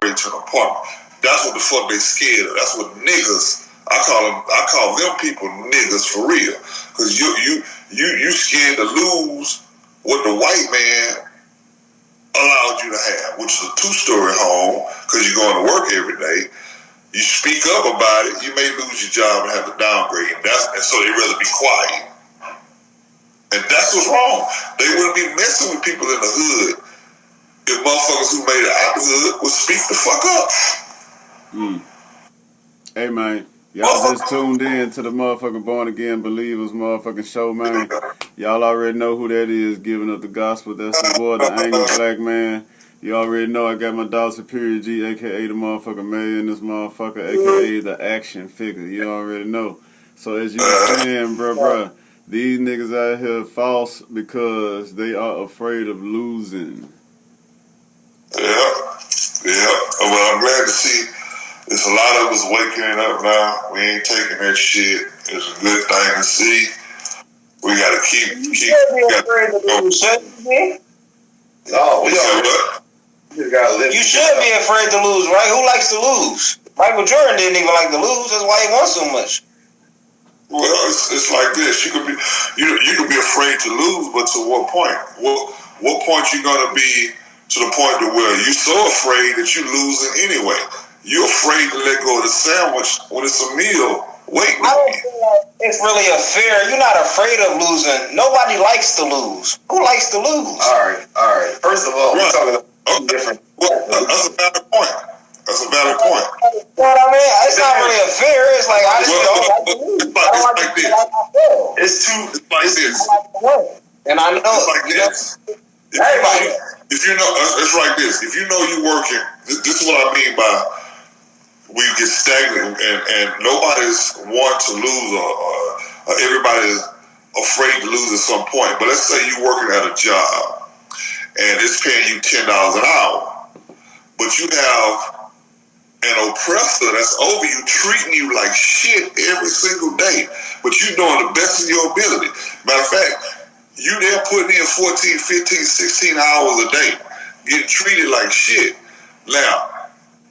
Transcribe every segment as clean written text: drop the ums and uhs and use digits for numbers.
downgrade to an apartment. That's what the fuck they scared of. That's what niggas. I call them people niggas for real. Cause you scared to lose what the white man allowed you to have, which is a 2-story home, because you're going to work every day. You speak up about it, you may lose your job and have to downgrade. And so they rather be quiet. And that's what's wrong. They wouldn't be messing with people in the hood if motherfuckers who made it out the hood would speak the fuck up. Hey, man. Y'all just tuned in to the motherfucking Born Again Believers motherfucking show, man. Y'all already know who that is, giving up the gospel. That's the boy, the angry black man. You already know I got my Lil Superior G, a.k.a. the motherfucking million, this motherfucker, a.k.a. the action figure. You already know. So as you were saying, bruh, these niggas out here false because they are afraid of losing. Yeah. Well, I'm glad to see there's a lot of us waking up now. We ain't taking that shit. It's a good thing to see. We gotta keep. You should be afraid to lose, shouldn't you? No, you should be afraid to lose, right? Who likes to lose? Michael Jordan didn't even like to lose. That's why he won so much. Well, it's like this. You could be afraid to lose, but to what point? What point you gonna be to the point to where you so afraid that you losing anyway? You're afraid to let go of the sandwich when it's a meal. Wait. I don't feel like it's really a fear. You're not afraid of losing. Nobody likes to lose. Who likes to lose? All right. First of all, we're talking about different. Well, that's a valid point. You know what I mean? It's not really a fear. It's like I just don't like to lose. It's like this. It's like this. And I know it's like this. Everybody. If you know, it's like this. If you know you're working, this is what I mean by we get stagnant and nobody's want to lose or everybody's afraid to lose at some point. But let's say you're working at a job and it's paying you $10 an hour, but you have an oppressor that's over you treating you like shit every single day, but you're doing the best of your ability. Matter of fact, you there putting in 14, 15, 16 hours a day, getting treated like shit. Now,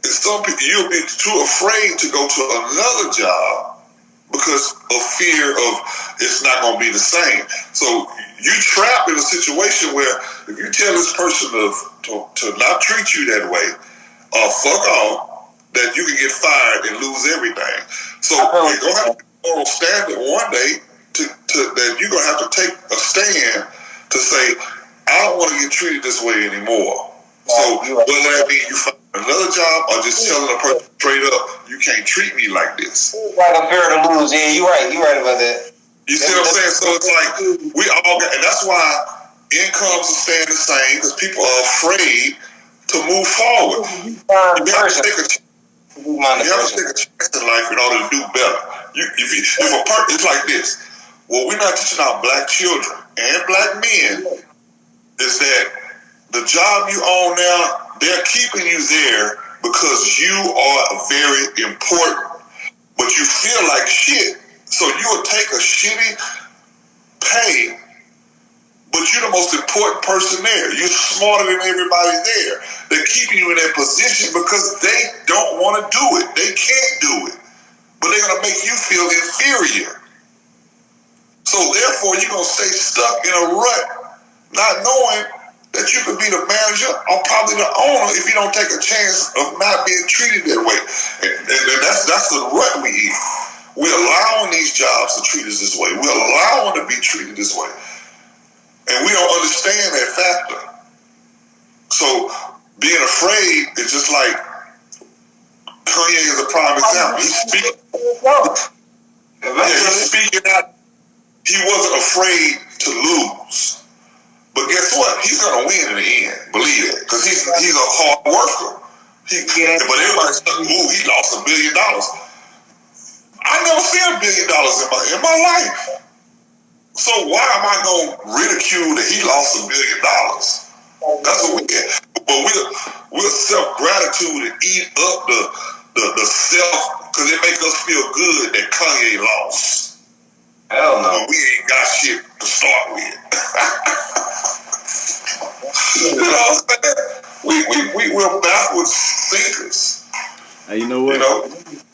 some people, you'll be too afraid to go to another job because of fear of it's not going to be the same. So you trapped in a situation where if you tell this person to not treat you that way, fuck off, that you can get fired and lose everything. So you're going to have to be moral standard one day that you're going to have to take a stand to say, I don't want to get treated this way anymore. So whether that means you find another job or just telling a person straight up, you can't treat me like this. Like a fear to lose. Yeah, you're right about that. You see what I'm saying? So it's like we all got, and that's why incomes are staying the same because people are afraid to move forward. You have to take a chance in life in order to do better. It's like this. What we're not teaching our black children and black men is that the job you own now, they're keeping you there because you are very important, but you feel like shit. So you will take a shitty pay, but you're the most important person there. You're smarter than everybody there. They're keeping you in that position because they don't want to do it. They can't do it, but they're going to make you feel inferior. So therefore, you're going to stay stuck in a rut, not knowing that you could be the manager or probably the owner if you don't take a chance of not being treated that way. And that's the rut we in. We're allowing these jobs to treat us this way. We're allowing to be treated this way. And we don't understand that factor. So being afraid is just like Kanye is a prime example. He's speaking out. He wasn't afraid to lose. But guess what? He's gonna win in the end. Believe it, because he's a hard worker. But everybody's like, "Ooh, he lost $1 billion." I never seen $1 billion in my life. So why am I gonna ridicule that he lost $1 billion? That's what we get. But we're self-gratitude and eat up the self because it makes us feel good that Kanye lost. Hell no. But we ain't got shit to start with. You know what I'm saying? we're backwards thinkers. And you know what?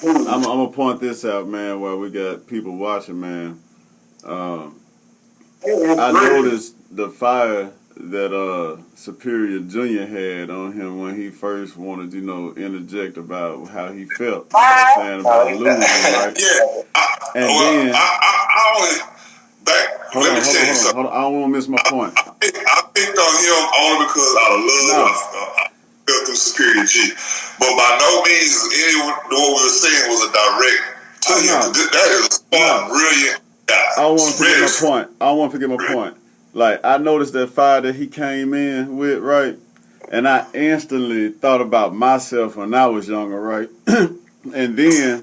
I'm gonna point this out, man. While we got people watching, man. I noticed the fire that Superior Jr. had on him when he first wanted, interject about how he felt. You know what I'm saying, about losing, right? Yeah. Then I always hold on. I don't want to miss my point. I picked on him only because out of love. I felt through Superior G, but by no means what we were saying was a direct to him. That is one brilliant guy. I don't want to forget my point. Like, I noticed that fire that he came in with, right? And I instantly thought about myself when I was younger, right? And then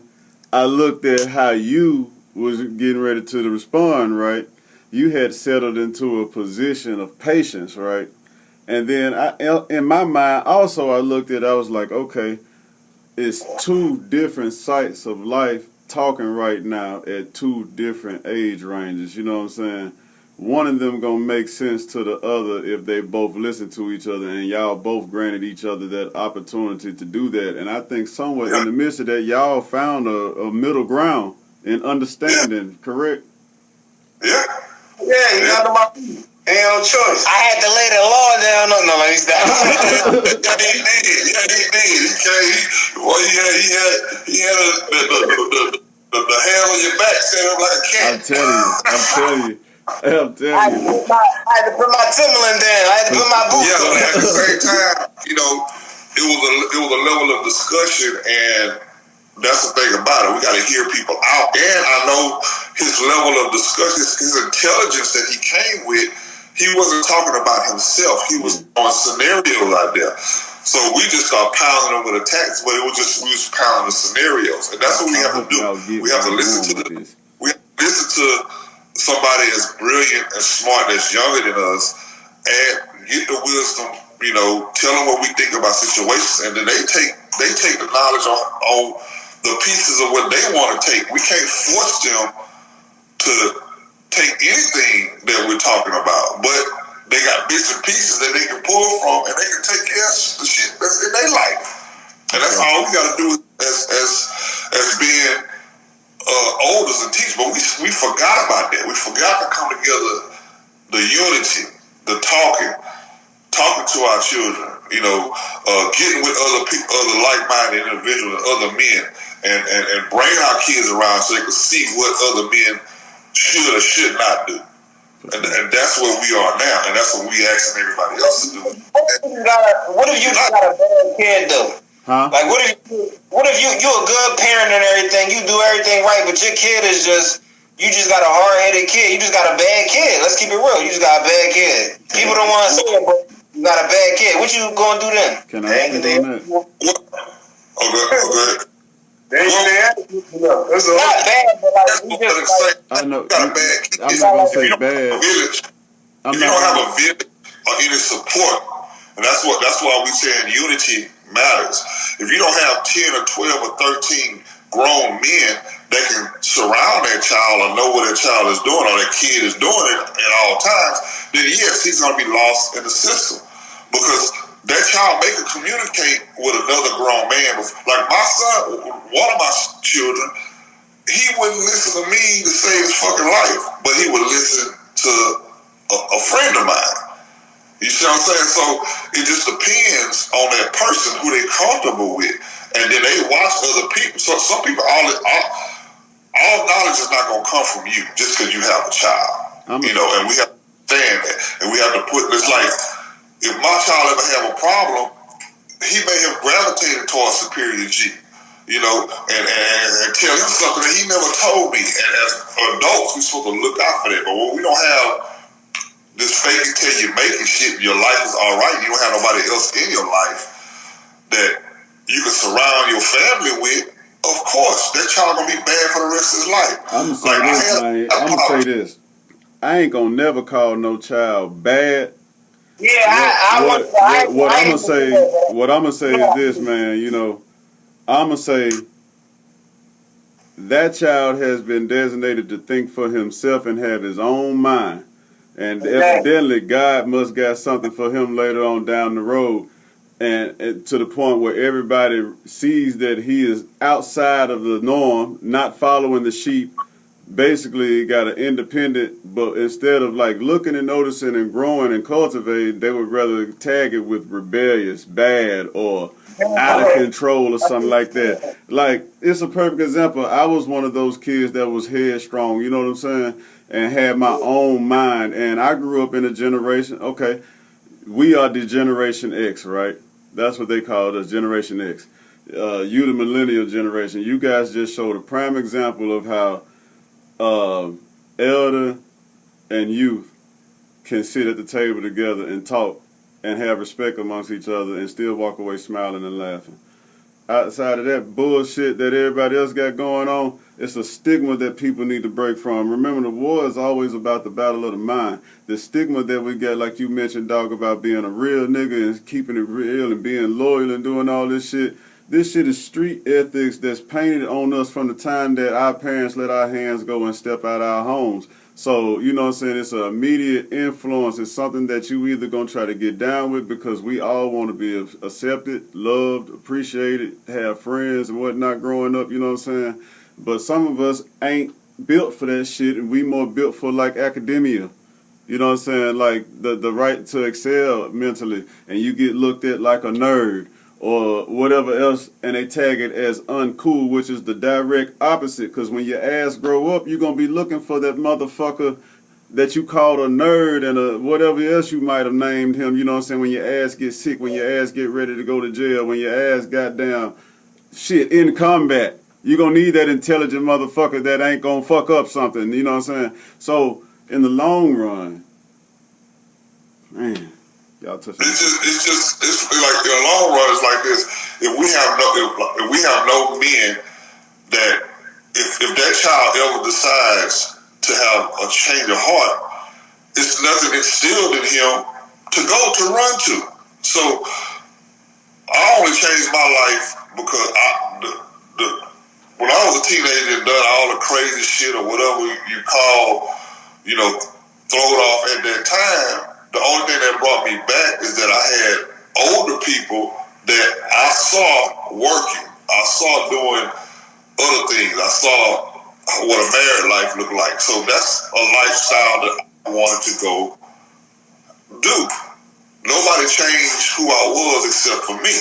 I looked at how you was getting ready to respond, right? You had settled into a position of patience, right? And then in my mind, also I was like, okay, it's two different sides of life talking right now at two different age ranges, you know what I'm saying? One of them gonna make sense to the other if they both listen to each other and y'all both granted each other that opportunity to do that. And I think somewhere in the midst of that, y'all found a middle ground in understanding, correct? Yeah, you got to my feet. Ain't no choice. I had to lay the law down. No, he's down. He did. He had the hand on your back, set up like a cat. I'm telling you. I had to put my Timberland down. I had to put my boots on. Yeah, at the same time, it was a level of discussion, and that's the thing about it. We got to hear people out, and I know his level of discussion, his intelligence that he came with. He wasn't talking about himself. He was on scenarios out there. So we just started pounding him with attacks, but we was pounding the scenarios, and that's what we have to do. We have to listen to somebody as brilliant and smart that's younger than us, and get the wisdom. Tell them what we think about situations, and then they take the knowledge on the pieces of what they want to take. We can't force them to take anything that we're talking about, but they got bits and pieces that they can pull from, and they can take care of the shit that's in their life. And that's all we got to do as being elders and teachers. But we forgot about that. We forgot to come together, the unity, the talking to our children. Getting with other people, other like-minded individuals, and other men, and bringing our kids around so they can see what other men should or should not do. And that's where we are now, and that's what we asking everybody else to do. What if you got a bad kid, though? Huh? Like, what if you a good parent and everything, you do everything right, but your kid is you just got a hard-headed kid. You just got a bad kid. Let's keep it real. You just got a bad kid. People don't want to say it, but you got a bad kid. What you gonna do then? Can I speak on that? Okay. It's not bad, but I know. Got a bad kid. I'm not gonna say bad. If you don't have a village or any support, and that's why we saying unity matters. If you don't have 10 or 12 or 13 grown men that can surround that child or know what that child is doing or that kid is doing it at all times, then yes, he's going to be lost in the system, because that child may communicate with another grown man. Like my son, one of my children, he wouldn't listen to me to save his fucking life, but he would listen to a friend of mine. You see what I'm saying? So it just depends on that person who they're comfortable with, and then they watch other people. So some people, all knowledge is not going to come from you just because you have a child. And we have to understand that, and we have to put. It's like, if my child ever have a problem, he may have gravitated towards Superior G, and tell him something that he never told me. And as adults, we're supposed to look out for that. But when we don't have this fake it till you make it shit, your life is all right, you don't have nobody else in your life that you can surround your family with, of course, that child gonna be bad for the rest of his life. I'm gonna say this. I ain't gonna never call no child bad. Yeah, what I'm gonna say is this, man. I'm gonna say that child has been designated to think for himself and have his own mind, and evidently God must got something for him later on down the road. and to the point where everybody sees that he is outside of the norm, not following the sheep. Basically got an independent, but instead of like looking and noticing and growing and cultivating, they would rather tag it with rebellious, bad, or out of control or something like that. Like, it's a perfect example. I was one of those kids that was headstrong, you know what I'm saying, and had my own mind. And I grew up in a generation, okay, we are the Generation X, right? That's what they call us, Generation X. You the millennial generation. You guys just showed a prime example of how elder and youth can sit at the table together and talk and have respect amongst each other and still walk away smiling and laughing. Outside of that bullshit that everybody else got going on, it's a stigma that people need to break from. Remember, the war is always about the battle of the mind. The stigma that we get, like you mentioned, dog, about being a real nigga and keeping it real and being loyal and doing all this shit. This shit is street ethics that's painted on us from the time that our parents let our hands go and step out our homes. So, you know what I'm saying, it's an immediate influence. It's something that you either going to try to get down with because we all want to be accepted, loved, appreciated, have friends and whatnot growing up, you know what I'm saying? But some of us ain't built for that shit, and we more built for, like, academia. You know what I'm saying? Like, the right to excel mentally, and you get looked at like a nerd or whatever else, and they tag it as uncool, which is the direct opposite. Because when your ass grow up, you're going to be looking for that motherfucker that you called a nerd and a whatever else you might have named him, you know what I'm saying, when your ass gets sick, when your ass get ready to go to jail, when your ass got down, shit, in combat. You're going to need that intelligent motherfucker that ain't going to fuck up something, you know what I'm saying? So, in the long run, man, y'all touch it's like in the long run, it's like this. If we have no men that if that child ever decides to have a change of heart, it's nothing instilled in him to run to. So I only changed my life because when I was a teenager and done all the crazy shit or whatever you call, throw it off at that time. The only thing that brought me back is that I had older people that I saw working. I saw doing other things. I saw what a married life looked like. So that's a lifestyle that I wanted to go do. Nobody changed who I was except for me.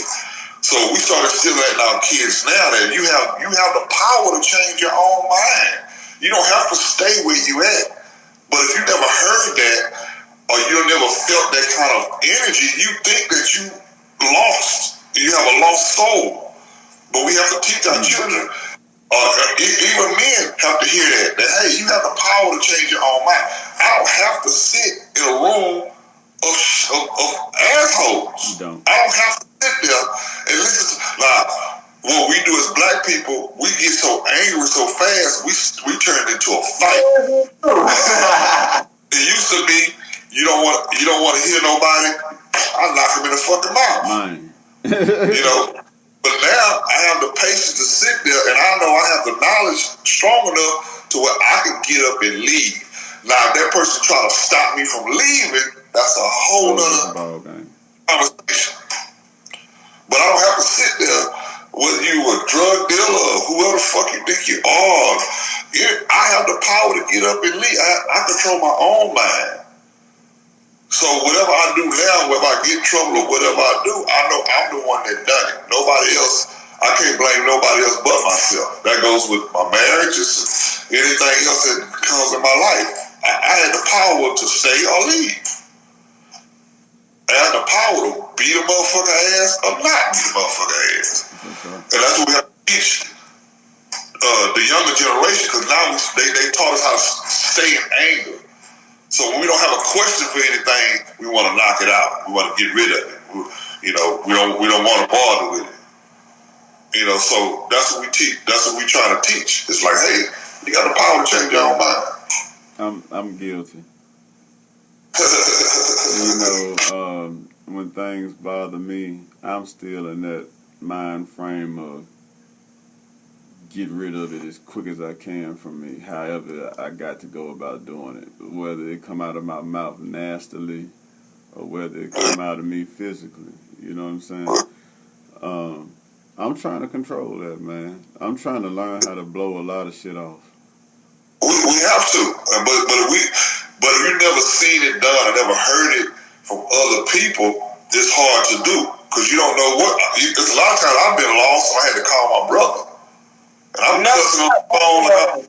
So we started still letting our kids now that you have the power to change your own mind. You don't have to stay where you at. But if you never heard that, or you never felt that kind of energy, you think that you lost. You have a lost soul. But we have to teach our children, even men have to hear that hey, you have the power to change your own mind. I don't have to sit in a room of assholes. I don't have to sit there and listen to, what we do as black people, we get so angry so fast, we turn into a fight. It used to be, you don't want to hear nobody, I knock him in the fucking mouth. But now I have the patience to sit there, and I know I have the knowledge strong enough to where I can get up and leave. Now, if that person try to stop me from leaving, that's a whole nother conversation. But I don't have to sit there, whether you a drug dealer or whoever the fuck you think you are. I have the power to get up and leave. I control my own mind. So whatever I do now, whether I get in trouble or whatever I do, I know I'm the one that done it. Nobody else, I can't blame nobody else but myself. That goes with my marriages, anything else that comes in my life. I had the power to stay or leave. I had the power to beat a motherfucker ass or not beat a motherfucker ass. And that's what we have to teach the younger generation, because now they taught us how to stay in anger. So when we don't have a question for anything, we want to knock it out. We want to get rid of it. We don't want to bother with it. So that's what we teach. That's what we try to teach. It's like, hey, you got the power to change your own mind. I'm guilty. When things bother me, I'm still in that mind frame of get rid of it as quick as I can from me. However, I got to go about doing it. Whether it come out of my mouth nastily or whether it come out of me physically. You know what I'm saying? I'm trying to control that, man. I'm trying to learn how to blow a lot of shit off. We have to, but if you never seen it done, or never heard it from other people, it's hard to do because you don't know what. There's a lot of times I've been lost, so I had to call my brother, and I'm cussing on the phone like,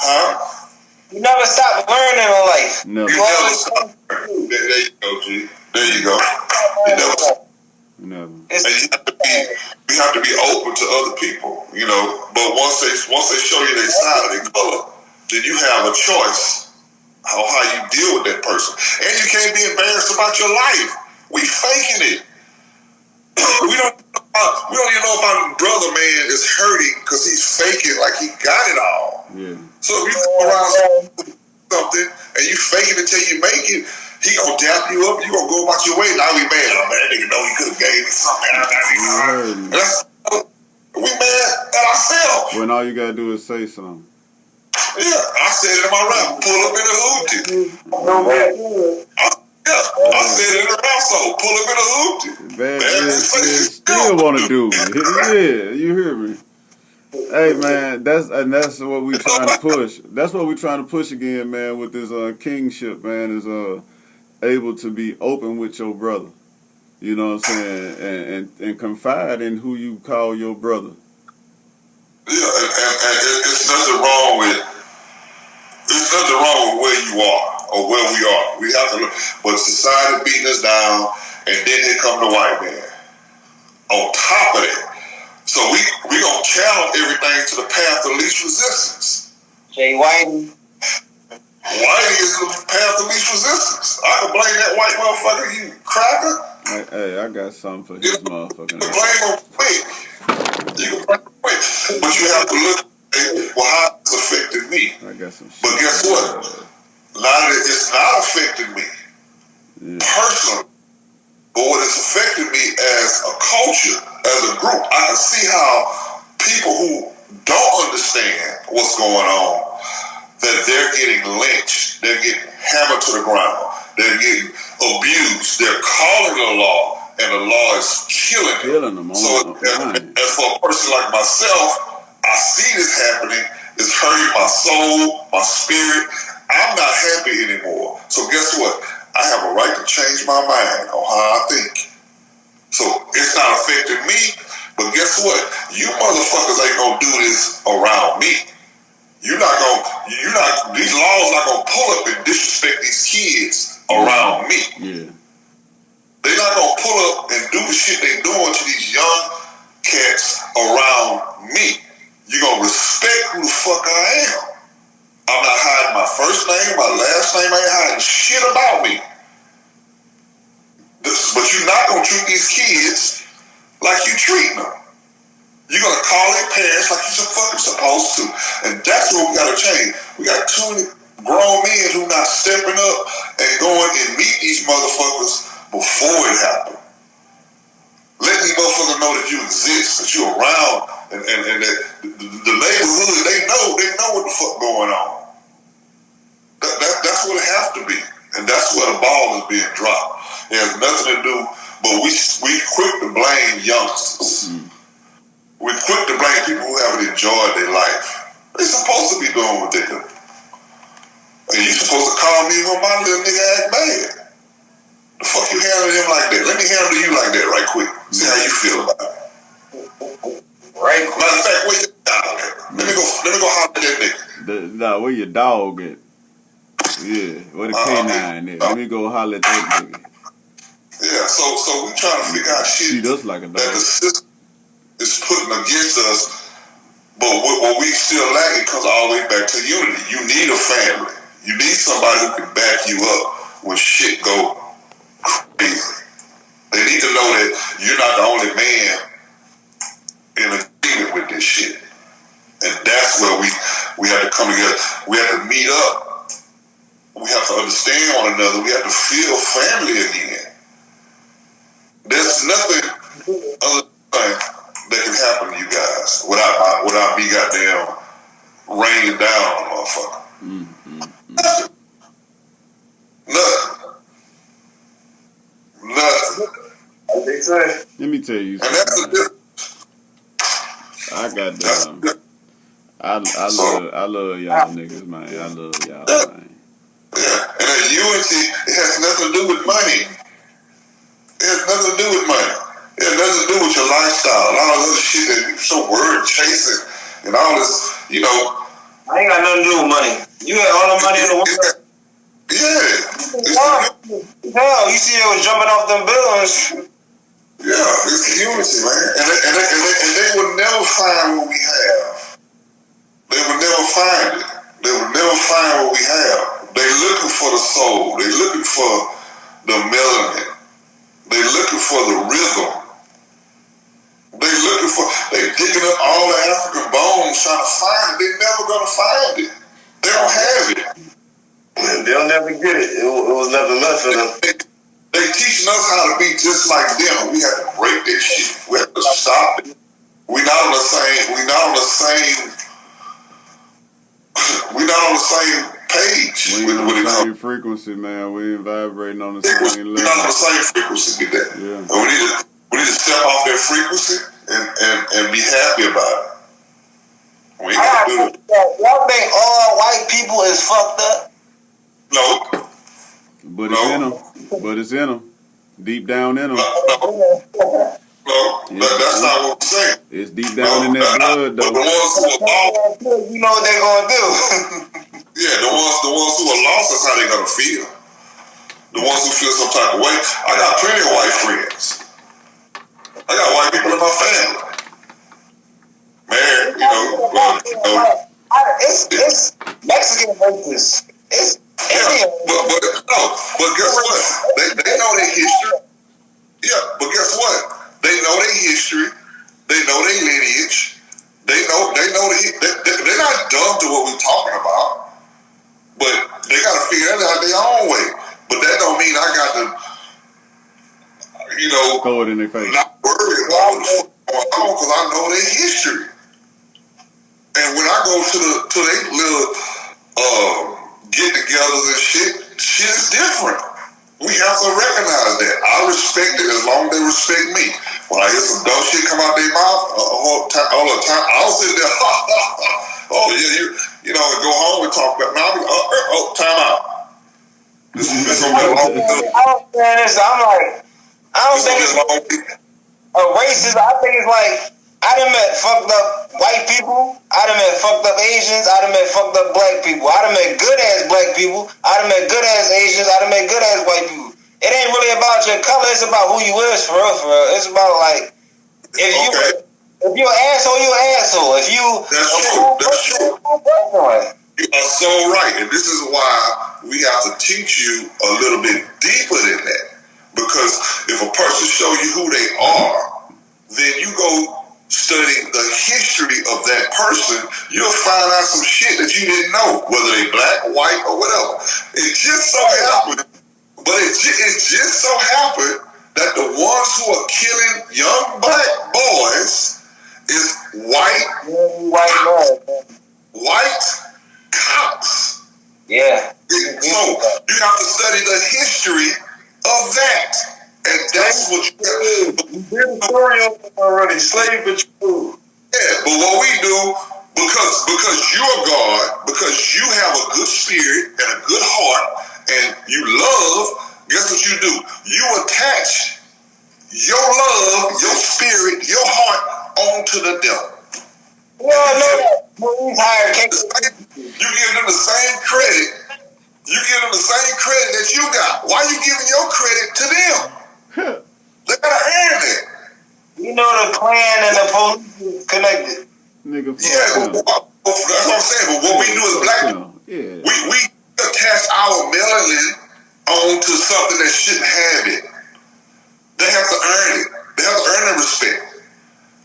huh? You never stop learning in life. Never. You never stop. There you go, G. There you go. You never stop. Never. And you have to be open to other people, you know. But once they show you their side of their color, then you have a choice how you deal with that person. And you can't be embarrassed about your life. We faking it. we don't even know if our brother, man, is hurting because he's faking like he got it all. Yeah. So if you go around something and you fake it until you make it, he gonna dap you up. You gonna go about your way. Now we mad. Oh man, that nigga know he could have gave me something. We mad at ourselves. When all you gotta do is say something. Yeah, I said it in my rap. Pull up in a hoopty. I said it in the rap song. Pull up in a hoopty. Bad bitch still wanna do it. Yeah, you hear me? Hey man, that's what we trying to push. That's what we trying to push again, man. With this kingship, man, is able to be open with your brother. You know what I'm saying, and confide in who you call your brother. Yeah, and it's nothing wrong with. There's nothing wrong with where you are or where we are. We have to look, but society beating us down, and then here come the white man. On top of that. So we gonna challenge everything to the path of least resistance. Jay Whitey. Whitey is the path of least resistance. I can blame that white motherfucker, you cracker. Hey, I got something for his motherfucking. You can blame him quick. You can blame him quick. But you have to look at, well, how it's affected me. I got some shit. But guess what? It's not affecting me personally. But what it's affected me as a culture, as a group, I can see how people who don't understand what's going on, that they're getting lynched, they're getting hammered to the ground, they're getting abused, they're calling the law, and the law is killing them. So as for a person like myself, I see this happening, it's hurting my soul, my spirit. I'm not happy anymore. So guess what? I have a right to change my mind on how I think. So it's not affecting me, but guess what? You motherfuckers ain't gonna do this around me. These laws not gonna pull up and disrespect these kids around me. Yeah. They're not gonna pull up and do the shit they doing to these young cats around me. You're gonna respect who the fuck I am. I'm not hiding my first name, my last name. I ain't hiding shit about me. But you're not going to treat these kids like you treat them. You're going to call their parents like you're fucking supposed to. And that's what we got to change. We got too many grown men who not stepping up and going and meet these motherfuckers before it happens. Let these motherfuckers know that you exist, that you're around, and that the neighborhood, they know what the fuck going on. That's what it has to be. And that's where the ball is being dropped. It has nothing to do, but we quick to blame youngsters. We quick to blame people who haven't enjoyed their life. They're supposed to be doing what they do. And you supposed to call me when my little nigga act bad. The fuck you handle him like that? Let me handle you like that right quick. See how you feel about it. Right. Matter of fact, where your dog at? Let me go holler at that nigga. Nah, where your dog at? Yeah, where the K9 at? Let me go holler at that nigga. Yeah, so we trying to figure out shit She does like a dog. that the system is putting against us, but what we still lacking comes all the way back to unity. You need a family. You need somebody who can back you up when shit go crazy. They need to know that you're not the only man in agreement with this shit. And that's where we have to come together. We have to meet up. We have to understand one another. We have to feel family again. There's nothing other that can happen to you guys without me goddamn raining down on a motherfucker. Nothing. Let me tell you something. And that's the difference. I got I love y'all niggas, man. I love y'all, man. Yeah, and that unity, it has nothing to do with money. It has nothing to do with money. It has nothing to do with your lifestyle and all this other shit that you're so worried chasing and all this, you know. I ain't got nothing to do with money. You had all the money in the world. Yeah. Hell, you see it was jumping off them buildings. Yeah, it's unity, man. And they will never find what we have. They will never find it. They will never find what we have. They looking for the soul. They looking for the melanin. They looking for the rhythm. They digging up all the African bones trying to find it. They never gonna find it. They don't have it. They'll never get it. It was never left for them. They teaching us how to be just like them. We have to break that shit. We have to stop it. We're not on the same page. We ain't on the same frequency, man. We ain't vibrating on the same level. We're not on the same frequency with that. Yeah. And we need to step off that frequency and be happy about it. We gotta do it. Y'all think all white people is fucked up? No. But it's in them. But it's in them. Deep down in them. No, that's not what I'm saying. It's deep down in that blood, though. But the ones who are lost, you know what they're gonna do. yeah, the ones who are lost, that's how they're gonna feel. The ones who feel some type of way. I got plenty of white friends. I got white people in my family. Man, it's Mexican racists. It's Indian. But guess what? They know their history. Yeah, but guess what? They know their history. They know their lineage. They know they're not dumb to what we're talking about. But they got to figure that out their own way. But that don't mean I got to, throw it in their face. Not worry about what's going on because I know their history. And when I go to their little get-togethers and shit is different. We have to recognize that. I respect it as long as they respect me. When I hear some dumb shit come out their mouth all the time, I'll sit there, oh yeah, you know, and go home and talk about now. Time out. I don't think it's a racist. I think it's like I done met fucked up white people. I done met fucked up Asians. I done met fucked up black people. I done met good ass black people. I done met good ass Asians. I done met good ass white people. It ain't really about your color. It's about who you is for real, for real. It's about like if you're an asshole, you're an asshole. If you That's true. You are so right, and this is why we have to teach you a little bit deeper than that. Because if a person show you who they are, then you go study the history of that person, you'll find out some shit that you didn't know, whether they black, white, or whatever. It just so happened, so happened that the ones who are killing young black boys is white cops. Yeah. So you have to study the history of that. And that's what you have. Already slave but true. Yeah, but what we do, because you're God, because you have a good spirit and a good heart, and you love, guess what you do? You attach your love, your spirit, your heart onto the devil. Yeah, I know that. You give them the same credit. You give them the same credit that you got. Why are you giving your credit to them? They gotta earn it. You know the Klan and the police is connected. Nigga, yeah, that's what I'm saying. But what we do as black people, we attach our melanin onto something that shouldn't have it. They have to earn it. They have to earn the respect.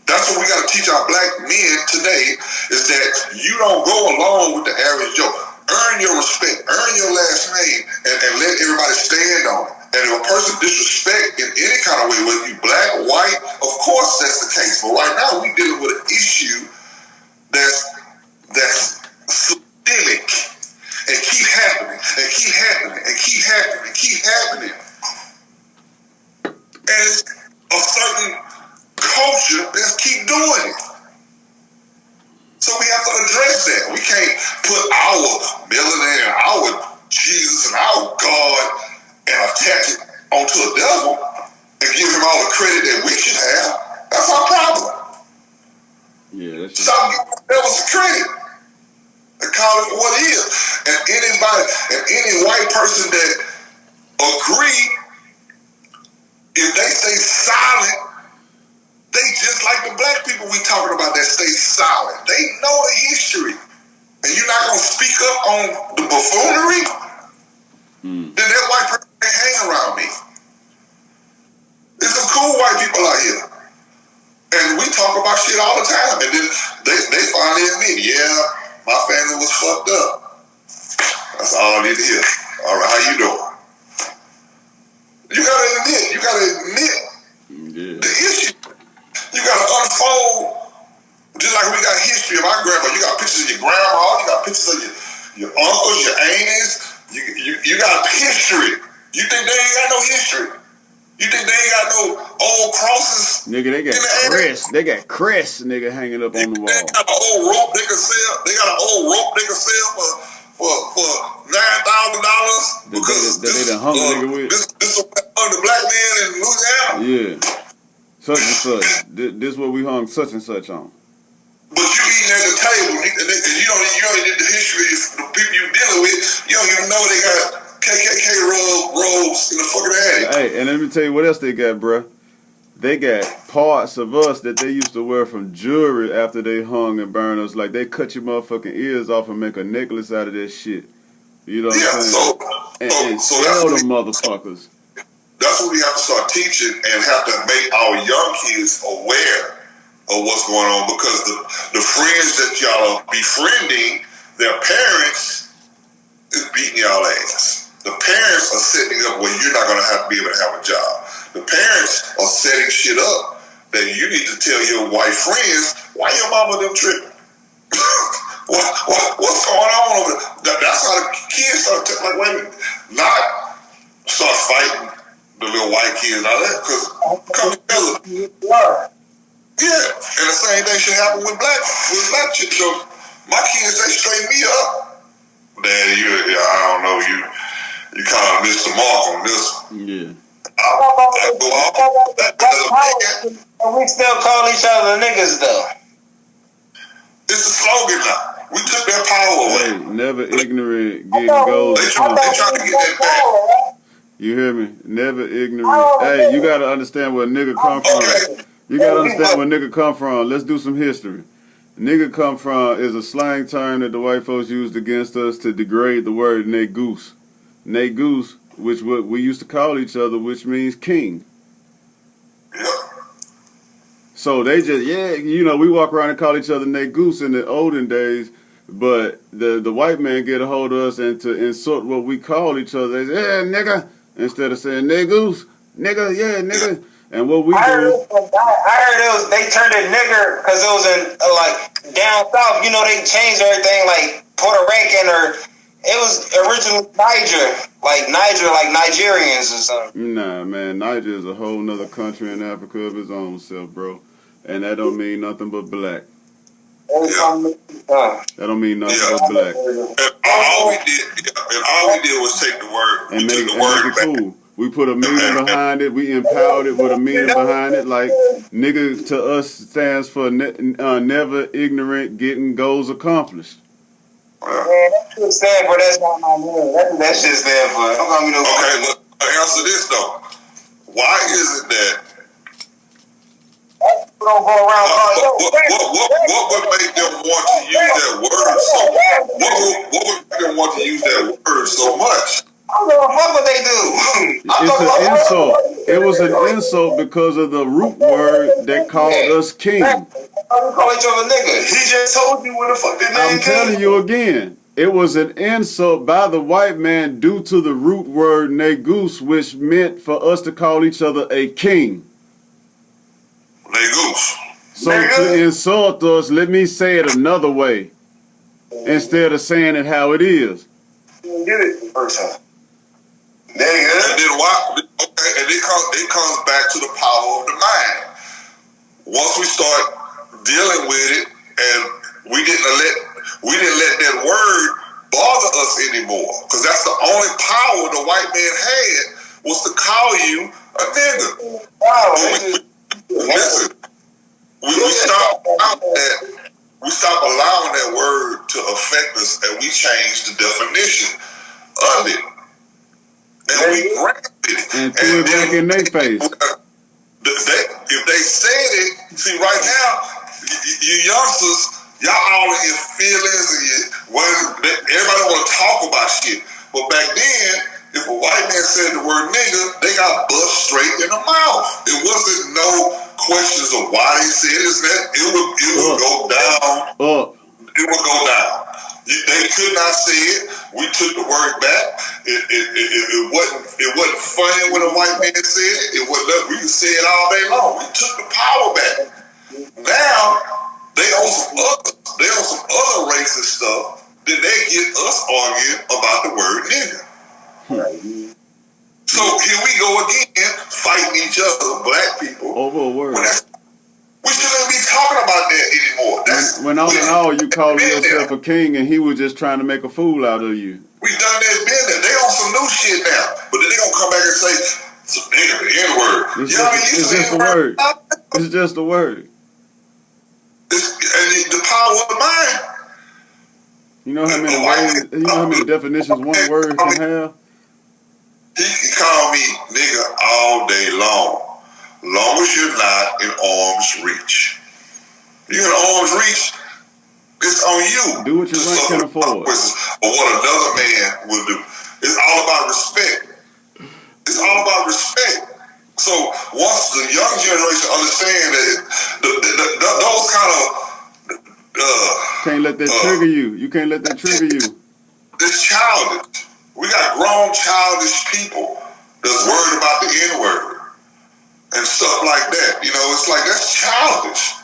That's what we got to teach our black men today, is that you don't go along with the average Joe. Earn your respect, earn your last name, and let everybody stand on it. And if a person disrespect in any kind of way, whether you black, white, of course that's the case. But right now we dealing with an issue that's systemic and keep happening and keep happening and keep happening and keep happening. And it's a So we have to address that. We can't put our melanin and our Jesus and our God and attach it onto a devil and give him all the credit that we should have. That's our problem. Yeah, that's Stop giving the devil some credit and call it for what it is. And any white person that agree, if they stay silent, they just like the black people we talking about that stay silent. They know the history. And you're not going to speak up on the buffoonery? Then that white person can't hang around me. There's some cool white people out here. And we talk about shit all the time. And then they finally admit, yeah, my family was fucked up. That's all I need to hear. All right, how you doing? You gotta admit the issue. You gotta unfold, just like we got history of our grandma. You got pictures of your grandma, you got pictures of your uncles, your aunties. You got history. You think they ain't got no history? You think they ain't got no old crosses? Nigga, they got crests. They got crests, nigga, hanging up on the wall. They got an old rope they can sell. They got an old rope they can sell for $9,000 because this the black man in Louisiana. Yeah, such and such. This what we hung such and such on. But you eating at the table, and you don't need the history of the people you dealing with. You don't even know they got KKK robes in the fucking attic. Hey, and let me tell you what else they got, bruh. They got parts of us that they used to wear from jewelry after they hung and burned us. Like, they cut your motherfucking ears off and make a necklace out of that shit. You know what I'm saying? And sell them motherfuckers. That's what we have to start teaching and have to make our young kids aware of what's going on, because the friends that y'all are befriending, their parents is beating y'all ass. The parents are setting up where you're not going to have to be able to have a job. The parents are setting shit up that you need to tell your white friends, why your mama them tripping? What's going on over there? That's how the kids start like, wait a minute, not start fighting the little white kids out there, because come together. Yeah, and the same thing should happen with black chicks. So my kids, they straighten me up. Dad, I don't know, you kind of missed the mark on this one. Yeah. We still call each other niggas though. It's a slogan now. We took that power away. Hey, never ignorant getting goals. They trying to get that back. You hear me? Never ignorant. Hey, you gotta understand where a nigga come from. Okay. You gotta understand where nigga come from. Let's do some history. Nigga come from is a slang term that the white folks used against us to degrade the word negoose. Negoose, which what we used to call each other, which means king. Yep. So they just, we walk around and call each other negoose in the olden days, but the white man get a hold of us and to insult what we call each other, they say, yeah, nigga, instead of saying negoose, nigga, yeah, nigga. And what we do, I heard it was they turned it nigger because it was in like down south. You know, they changed everything like Puerto Rican, or it was originally Niger, like Nigerians or something. Nah, man, Niger is a whole nother country in Africa of its own self, bro. And that don't mean nothing but black. That don't mean nothing but black. And all we did was take the word and make it back. Cool. We put a meaning behind it. We empowered it with a meaning behind it. Like, nigga to us stands for never ignorant, getting goals accomplished. Man, that shit stand for, that's not my name. That shit stand for. Okay, look, answer this though. Why is it that don't go around what would make them want to use that word so what would make them want to use that word so much? I don't give a fuck what they do. It's an insult. It was an insult because of the root word that called us king. We call each other nigga. He just told you what the fuck that name I'm telling you again. It was an insult by the white man due to the root word negoose, which meant for us to call each other a king. Negoose. So to insult us, let me say it another way instead of saying it how it is. You did it the first time. And then why? Okay, and it comes back to the power of the mind. Once we start dealing with it, and we didn't didn't let that word bother us anymore, because that's the only power the white man had, was to call you a nigga. Listen, we stopped allowing that word to affect us, and we changed the definition of it, and we granted it, and threw it back in their face. If they said it, see, right now, you youngsters, y'all all in your feelings, and everybody want to talk about shit. But back then, if a white man said the word nigga, they got bust straight in the mouth. It wasn't no questions of why they said it. It would go down. It would go down. They could not say it. We took the word back. It wasn't funny when a white man said it. It wasn't. We could say it all day long. We took the power back. Now they on some other racist stuff. Then they get us arguing about the word nigga. So here we go again, fighting each other, black people, over a word. We shouldn't be talking about that anymore. When all in all, you calling yourself a king, and he was just trying to make a fool out of you. We done that business. They on some new shit now, but then they gonna come back and say nigga, the N-word. It's just a word. It's just a word. And the power of the mind. You know how many ways? You know how many definitions one word can have? He called me nigga all day long. Long as you're not in arm's reach. You're in arm's reach, it's on you. Do what your rank can afford. Or what another man will do. It's all about respect. It's all about respect. So once the young generation understand that those kind of can't let that trigger you. You can't let that trigger you. It's childish. We got grown childish people that's worried about the N-word and stuff like that. You know, it's like, that's childish.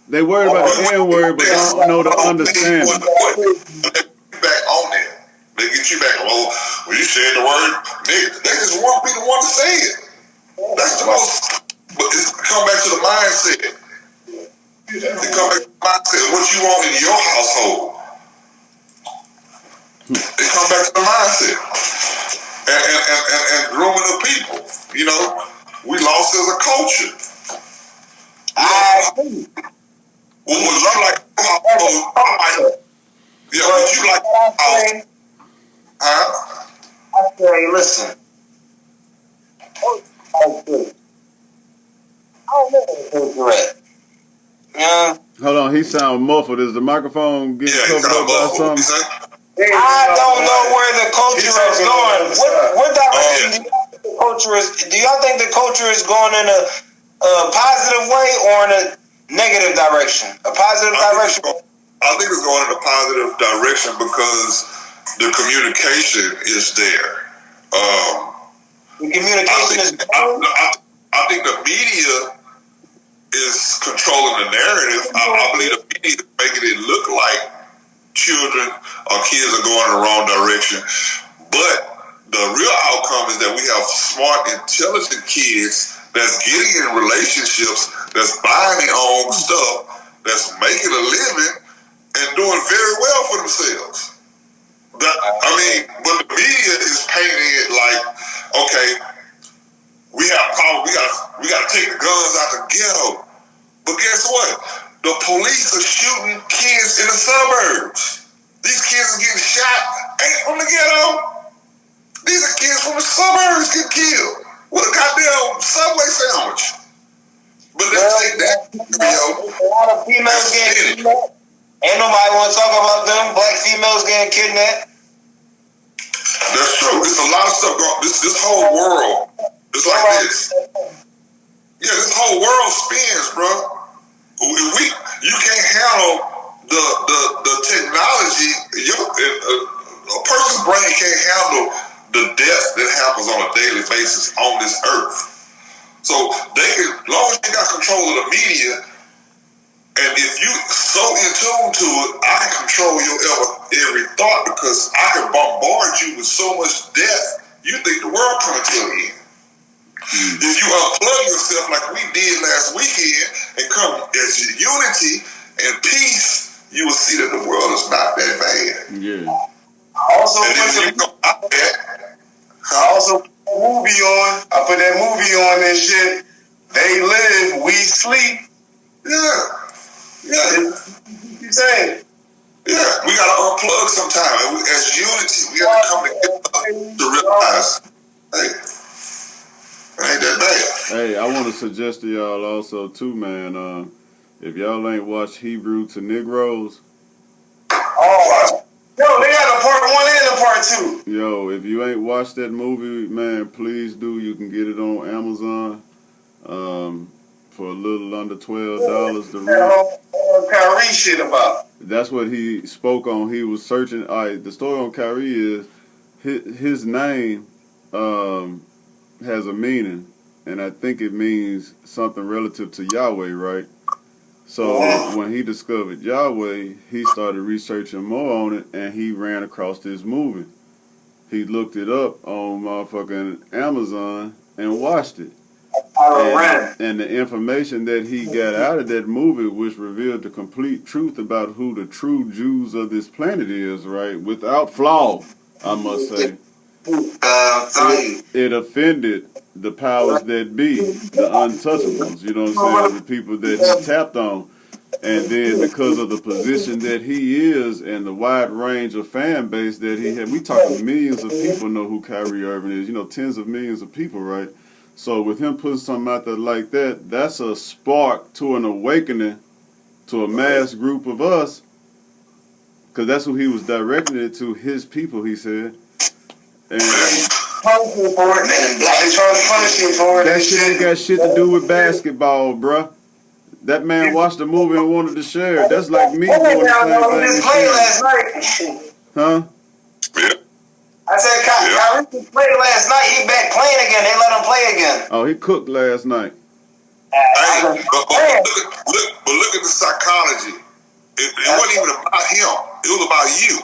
They worry about the N-word, but don't know the understanding. They get you back on there. They get you back. Well, when you said the word nigga, they just want me the one to say it. That's the most. But it's come back to the mindset. It come back to the mindset. What you want in your household. It come back to the mindset. And grooming the people. You know, we lost as a culture. What was you like? Yeah, what you like? Huh? I say, listen. Hold on, he sound muffled. Is the microphone getting covered up by something? I don't know where the culture is going. What direction do you think the culture is? Do y'all think the culture is going in a positive way or in a negative direction? A positive direction? I think it's going in a positive direction because the communication is there. The communication is. I think the media is controlling the narrative. I believe the media is making it look like children or kids are going in the wrong direction. But the real outcome is that we have smart, intelligent kids that's getting in relationships, that's buying their own stuff, that's making a living and doing very well for themselves. But the media is painting it like, okay, we have power, we got to take the guns out the ghetto. But guess what? The police are shooting kids in the suburbs. These kids are getting shot ain't from the ghetto. These are kids from the suburbs get killed with a goddamn Subway sandwich. But let's take that. A lot of females getting kidnapped. Ain't nobody want to talk about them. Black females getting kidnapped. That's true. There's a lot of stuff going on. This whole world is like this. Yeah, this whole world spins, bro. You can't handle the technology. A person's brain can't handle the death that happens on a daily basis on this earth. So they can, as long as they got control of the media, and if you so in tune to it, I can control your every thought because I can bombard you with so much death, you think the world coming to an end. If you unplug yourself like we did last weekend and come as unity and peace, you will see that the world is not that bad. Yeah. I also put a movie on. I put that movie on and shit. They live, we sleep. Yeah. You saying? Yeah, we gotta unplug sometime. And as unity, we gotta come together to realize, hey, it ain't that bad. Hey, I want to suggest to y'all also too, man. If y'all ain't watched Hebrew to Negroes. Oh, yo, they got a part 1 and a part 2. Yo, if you ain't watched that movie, man, please do. You can get it on Amazon for a little under $12 to read. Kyrie shit about. That's what he spoke on. He was searching. All right, the story on Kyrie is his name has a meaning, and I think it means something relative to Yahweh, right? So when he discovered Yahweh, he started researching more on it, and he ran across this movie. He looked it up on motherfucking Amazon and watched it. And the information that he got out of that movie, which revealed the complete truth about who the true Jews of this planet is, right? Without flaw, I must say. It offended the powers that be, the untouchables, you know what I'm saying, the people that he tapped on. And then because of the position that he is and the wide range of fan base that he had, we talking millions of people know who Kyrie Irving is, you know, tens of millions of people, right? So with him putting something out there like that, that's a spark to an awakening to a mass group of us, because that's who he was directing it to, his people, he said. And that shit ain't got shit to do with basketball, bruh. That man watched the movie and wanted to share it. That's like me doing the same thing. Huh? I said, Kyrie played last night. He back playing again. They let him play again. Oh, he cooked last night. Hey, but look at the psychology. It wasn't even about him. It was about you.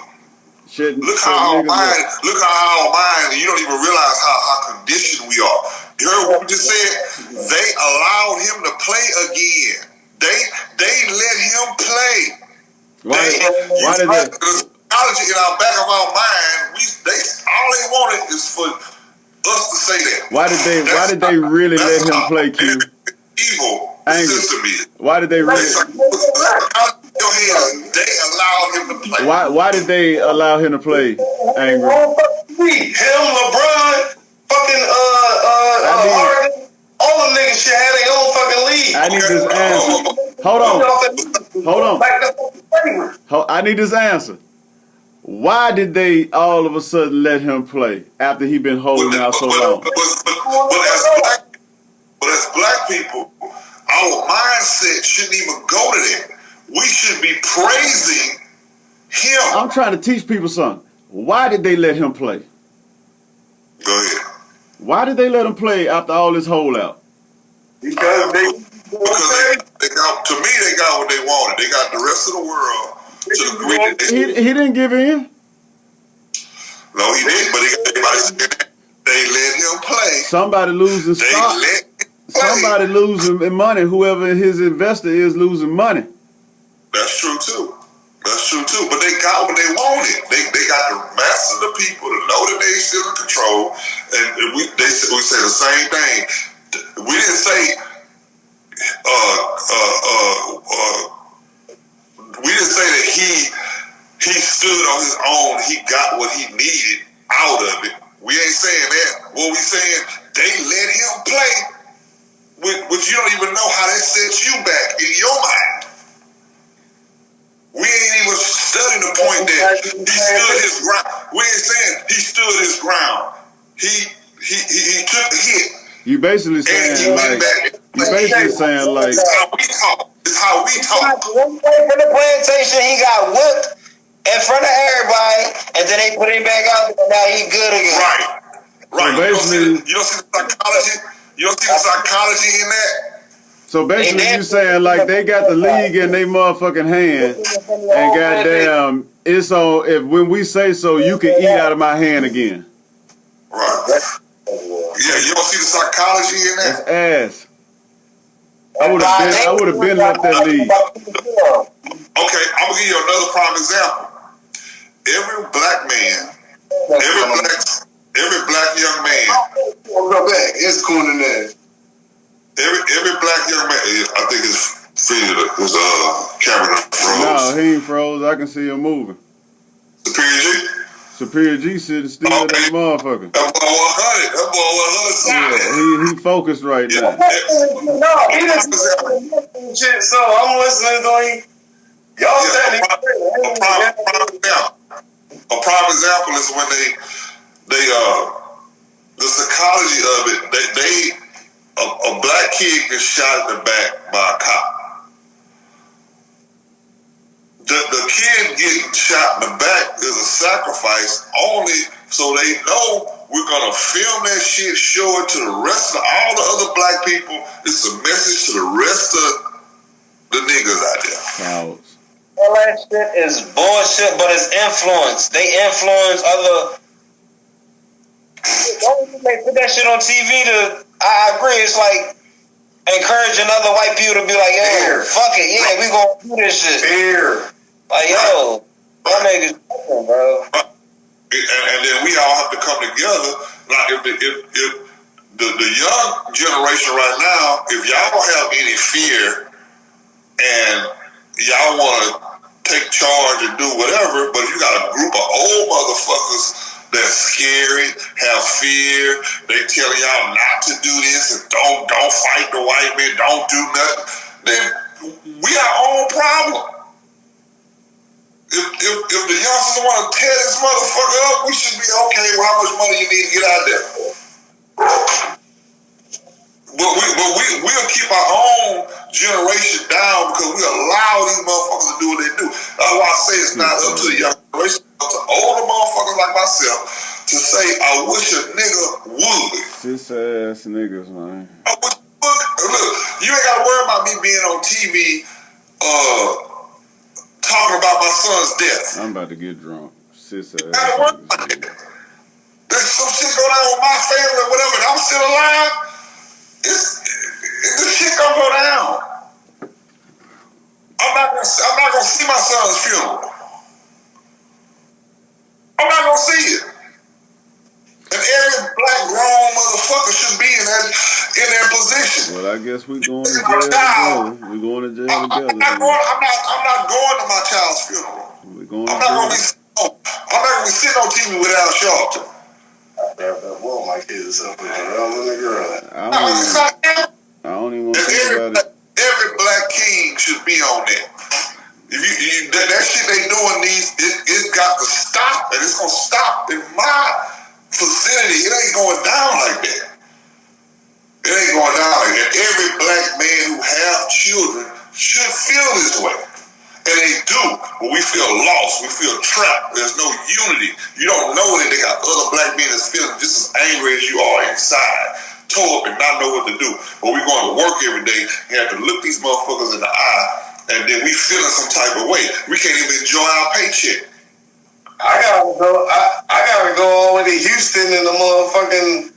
Look how our mind, you don't even realize how conditioned we are. You heard what we just said? They allowed him to play again. They let him play. Why did they? Psychology in our back of our mind, all they wanted is for us to say that. Why did they really let him play, Q? Evil system is. Why did they really? They allowed him to play. Why did they allow him to play? Angry. Him, LeBron, fucking Harden, all them niggas should have their own fucking league. I need this answer. Hold on. I need this answer. Why did they all of a sudden let him play after he been holding out so long? But as black people, our mindset shouldn't even go to that. We should be praising him. I'm trying to teach people something. Why did they let him play? Go ahead. Why did they let him play after all this holdout? Because they got, to me, they got what they wanted. They got the rest of the world to agree. He didn't give in. No, he didn't. But they let him play. Somebody losing stock. Somebody losing money. Whoever his investor is losing money. That's true too. But they got what they wanted. They got the mass of the people to know that they still in control. And we say the same thing. We didn't say we didn't say that he stood on his own. He got what he needed out of it. We ain't saying that. What we saying, they let him play, which you don't even know how that sets you back in your mind. We ain't even studying the point that he stood his ground. We ain't saying he stood his ground. He took a hit. You basically saying like. It's how we talk. One day from the plantation, he got whooped in front of everybody, and then they put him back out, and now he good again. Right. So basically, you don't see the psychology. You don't see the psychology in that. So basically, you saying like they got the league in their motherfucking hand, and goddamn, it's on. If when we say so, you can eat out of my hand again. Right. Yeah, you don't see the psychology in that. That's ass. I would have been left that league. Okay, I'm I'm gonna give you another prime example. Every black man, every black young man. Go back. It's cool in there. Every black young man. I think his camera froze. No, he ain't froze. I can see him moving. Superior G. Superior G sitting still that motherfucker. That boy 100. That boy 100. Yeah, he focused right now. No, he just shit. So I'm listening to him. Y'all saying a prime example is when they the psychology of it. A black kid gets shot in the back by a cop. The kid getting shot in the back is a sacrifice only so they know we're gonna film that shit, show it to the rest of all the other black people. It's a message to the rest of the niggas out there. Cowards. All that shit is bullshit, but it's influence. They influence other. They put that shit on TV I agree. It's like encouraging other white people to be like, yo, fuck it, yeah, we gonna do this shit. Like, yo, that niggas fucking, bro. And then we all have to come together. Like, if the young generation right now, if y'all don't have any fear and y'all want to take charge and do whatever, but if you got a group of old motherfuckers that's scary, have fear, they telling y'all not to do this and don't fight the white man, don't do nothing, then we our own problem. If the youngsters want to tear this motherfucker up, we should be okay with how much money you need to get out there. But we'll keep our own generation down because we allow these motherfuckers to do what they do. That's why I say it's not up to the young generation, but to older motherfuckers like myself to say, I wish a nigga would. Cis ass niggas, man. I wish look, you ain't gotta worry about me being on TV talking about my son's death. I'm about to get drunk. Cis ass. There's some shit going on with my family or whatever, and I'm still alive. This shit gonna go down. I'm not gonna see my son's funeral. I'm not gonna see it. And every black grown motherfucker should be in that position. Well, I guess we going to jail together. We going to jail together. I'm not going to my child's funeral. I'm not gonna be sitting on TV without a shelter. Well, my kids up there. I don't even want to think about it. Every black king should be on that. If that shit they doing it got to stop, and it's gonna stop in my vicinity. It ain't going down like that. It ain't going down like that. Every black man who have children should feel this way. And they do, but we feel lost. We feel trapped. There's no unity. You don't know that they got other black men that's feeling just as angry as you are inside, tore up and not know what to do. But we going to work every day and have to look these motherfuckers in the eye, and then we feeling some type of way. We can't even enjoy our paycheck. I gotta go all the way to Houston and the motherfucking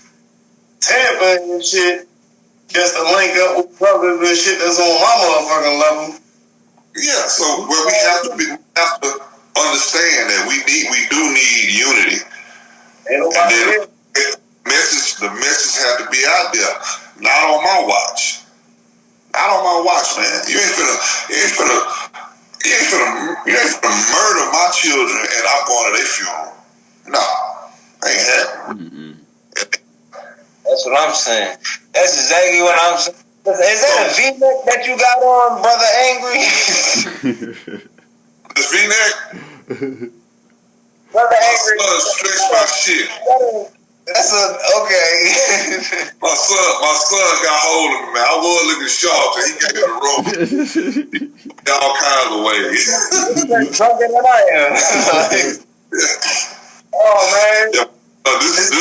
Tampa and shit just to link up with brothers and shit that's on my motherfucking level. Yeah, so where we have to understand that we do need unity. And then the message had to be out there. Not on my watch. Not on my watch, man. You ain't finna murder my children and I'm going to their funeral. No, ain't happening. That's what I'm saying. That's exactly what I'm saying. Is that a V-neck that you got on, Brother Angry? This V-neck? Brother Angry. My son stretched my shit. That's okay. my son got hold of me, man. I was looking sharp, and he gave me the rope. All kinds of ways. Drunker than I am. Oh, man. Yeah. This is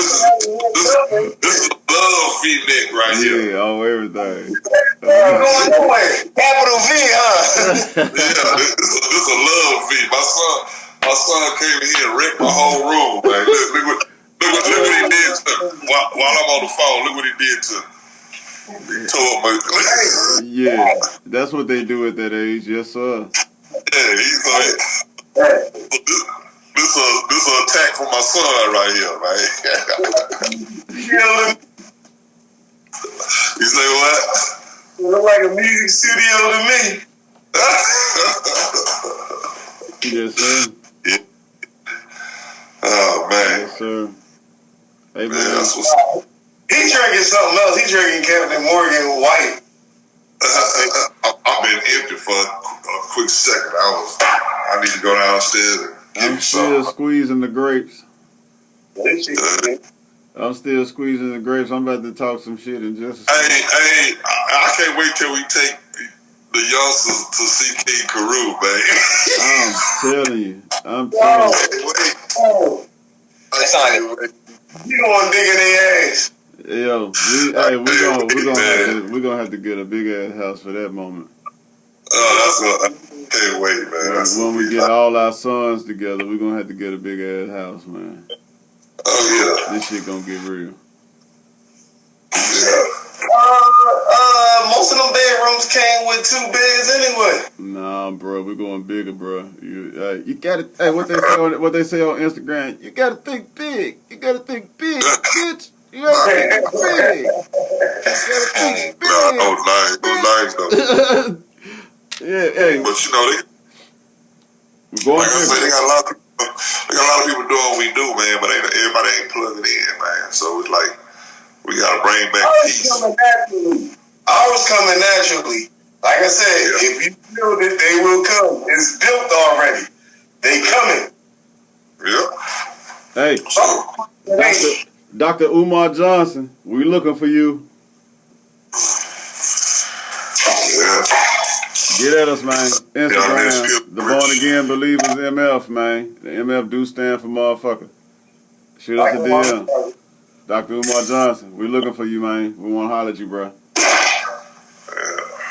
a love V-neck right here. Yeah, oh, everything. Capital V, huh? Yeah, this a love V. My son came in here and wrecked my whole room, man. Look what he did to me. While I'm on the phone, look what he did to me. He tore up my... Yeah, that's what they do at that age, yes, sir. Yeah, Yes, sir. Yeah. Oh man. Yes, sir. Hey man. That's what's he drinking something else. He drinking Captain Morgan White. I've been empty for a quick second. I need to go downstairs. I'm still squeezing the grapes. I'm still squeezing the grapes. I'm about to talk some shit in just a second. Hey, I can't wait till we take the youngsters to see King Carew, man. I'm telling you. That's like you going dig in their ass. Yo, we're gonna have to get a big ass house for that moment. Oh, I can't wait, man. When we get all our sons together, we're gonna have to get a big ass house, man. Oh yeah. This shit gonna get real. Yeah. Most of them bedrooms came with 2 beds anyway. Nah, bro, we're going bigger, bro. You gotta. Hey, what they say on Instagram? You gotta think big. You gotta think big, bitch. You gotta think big. You gotta think big. No, nice though. Yeah, hey. But you know, like I said, they got a lot of people doing what we do, man. But everybody ain't plugging in, man. So it's like we gotta bring back peace. Ours coming naturally. Like I said, if you build it, they will come. It's built already. They coming. Yeah. Hey, Dr. Umar Johnson, we looking for you. Yeah. Get at us, man. Instagram, the Born Again Believers MF, man. The MF do stand for motherfucker. Shoot us a DM. Dr. Umar Johnson, we looking for you, man. We want to holler at you, bro.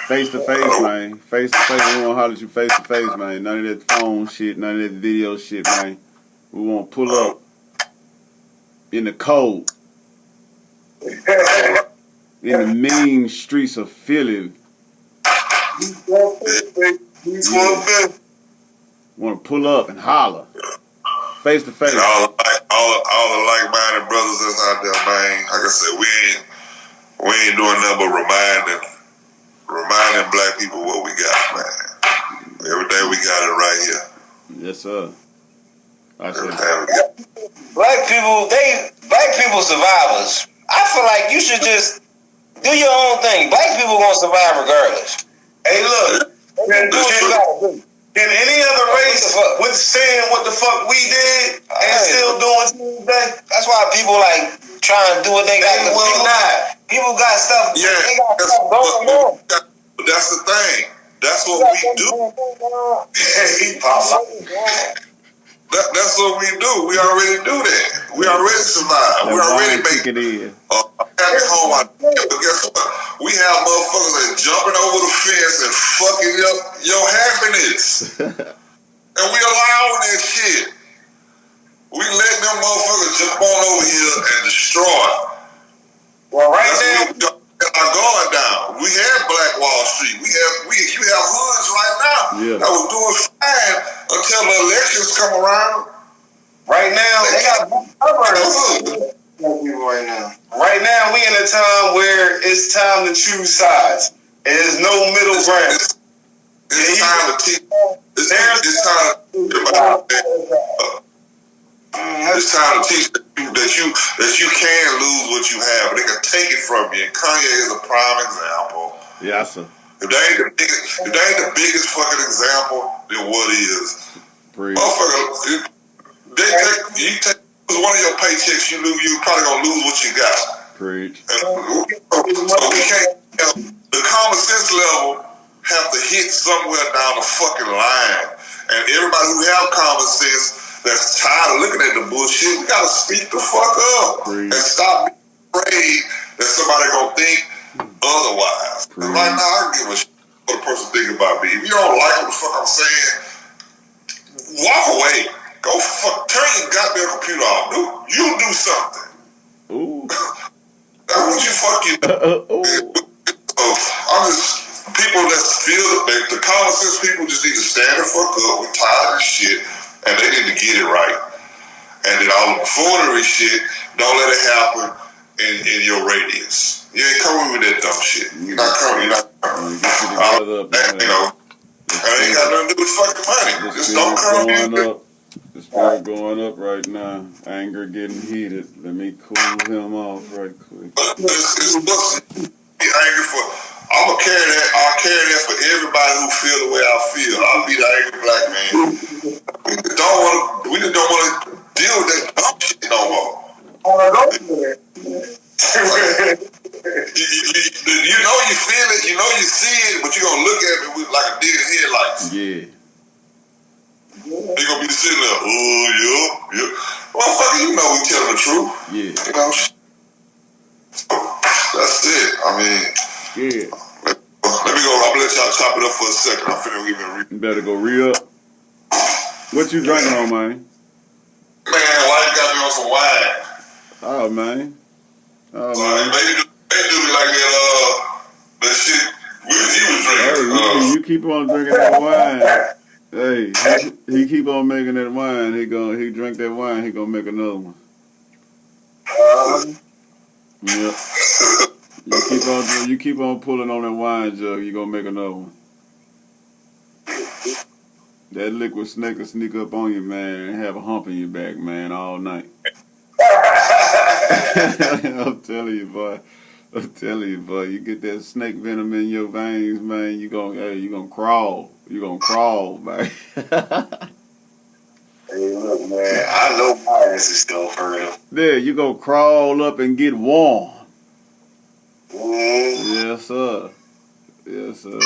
Face to face, man. Face to face. We want to holler at you face to face, man. None of that phone shit, none of that video shit, man. We want to pull up in the cold, in the mean streets of Philly. Want to pull up and holler. Face to face. All the like-minded brothers that's out there, man. Like I said, we ain't doing nothing but reminding black people what we got, man. Every day we got it right here. Yes, sir. Black people survivors. I feel like you should just do your own thing. Black people gonna survive regardless. Hey, look. Can any other race withstand what the fuck we did and still doing today? That's why people like trying to do what they got. They will not. People got stuff. Yeah, they got stuff going on. But that's the thing. That's what we do. That's what we do. We already do that. We already survive. We already make it happy home. But guess what? We have motherfuckers that jumping over the fence and fucking up your happiness. And we allowing that shit. We letting them motherfuckers jump on over here and destroy. Well, right now, our guard down. We had Black Wall Street. You have hoods right now that was doing fine until the elections come around. Right now, they got hoods. Right now. Right now, we in a time where it's time to choose sides. There's no middle ground. It's time to teach. It's time to teach that you can lose what you have, but they can take it from you. And Kanye is a prime example. Yes, sir. If they ain't the biggest fucking example, then what is? Motherfucker, you take one of your paychecks, you probably gonna lose what you got. Preach. So we can't. The common sense level have to hit somewhere down the fucking line, and everybody who have common sense that's tired of looking at the bullshit, we gotta speak the fuck up and stop being afraid that somebody gonna think otherwise. Right now, I don't give a shit what a person think about me. If you don't like what the fuck I'm saying, walk away. Go turn your goddamn computer off. You do something. Ooh. That's what you fucking do. So I'm just people that feel that the common sense people just need to stand the fuck up. We're tired of this shit. And they need to get it right. And then all the buffoonery shit, don't let it happen in your radius. You ain't coming with that dumb shit. You're not coming. ain't got nothing to do with fucking money. Just don't come going up. The spirit going up right now. Anger getting heated. Let me cool him off right quick. It's be angry for. I'll carry that for everybody who feel the way I feel. I'll be the angry black man. We just don't want to deal with that dumb shit no more. You know you feel it, you know you see it, but you're gonna look at me with like a deer in headlights. Yeah. You're gonna be sitting there, yeah. Motherfucker, you know we telling the truth. Yeah. You know? That's it. I mean, yeah. Let me go. I'm gonna let y'all chop it up for a second. I'm finna even You better go re-up. What you drinking on, man? Man, wife got me on some wine. Oh, man. Oh, So, man. They do me like that shit he was drinking. Hey, you keep on drinking that wine. Hey, he keep on making that wine. He drink that wine. He gonna make another one. Yep. You keep on pulling on that wine jug. You gonna make another one. That liquid snake will sneak up on you, man, and have a hump in your back, man, all night. I'm telling you, boy. You get that snake venom in your veins, man. You gonna crawl. You gonna crawl, man. Hey, look, man. I know my ass is still for real. There, you gonna crawl up and get warm. Mm. Yes, sir. Yes, sir.